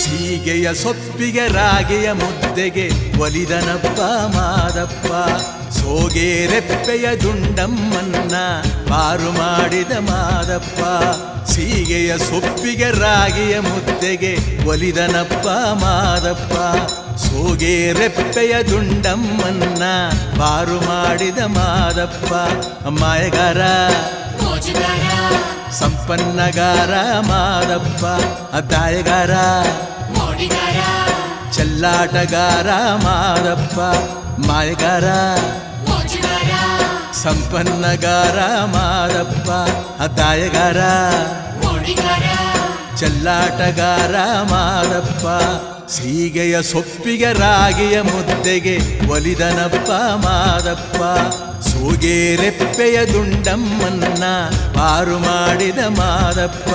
ಸೀಗೆಯ ಸೊಪ್ಪಿಗೆ ರಾಗೆಯ ಮುದ್ದೆಗೆ ಒಲಿದನಪ್ಪ ಮಾದಪ್ಪ. ಸೋಗೆ ರೆಪ್ಪೆಯ ದುಂಡಮ್ಮನ್ನ ಪಾರು ಮಾಡಿದ ಮಾದಪ್ಪ. ಸೀಗೆಯ ಸೊಪ್ಪಿಗೆ ರಾಗೆಯ ಮುದ್ದೆಗೆ ಒಲಿದನಪ್ಪ ಮಾದಪ್ಪ. ಸೋಗೆ ರೆಪ್ಪೆಯ ದುಂಡಮ್ಮನ್ನ ಪಾರು ಮಾಡಿದ ಮಾದಪ್ಪ. ಮಾಯಗಾರ ಸಂಪನ್ನಗಾರ ಮಾದಪ್ಪ. ಅದಾಯಗಾರ ಚೆಲ್ಲಾಟಗಾರ ಮಾದಪ್ಪ. ಮಾಯಗಾರ ಸಂಪನ್ನಗಾರ ಮಾದಪ್ಪ. ಅದಾಯಗಾರ ಚೆಲ್ಲಾಟಗಾರ ಮಾದಪ್ಪ. ಸೀಗೆಯ ಸೊಪ್ಪಿಗೆ ರಾಗಿಯ ಮುದ್ದೆಗೆ ಒಲಿದನಪ್ಪ ಮಾದಪ್ಪ. ಸೋಗೆ ರೆಪ್ಪೆಯ ದುಂಡಮ್ಮನ್ನ ಪಾರು ಮಾಡಿದ ಮಾದಪ್ಪ.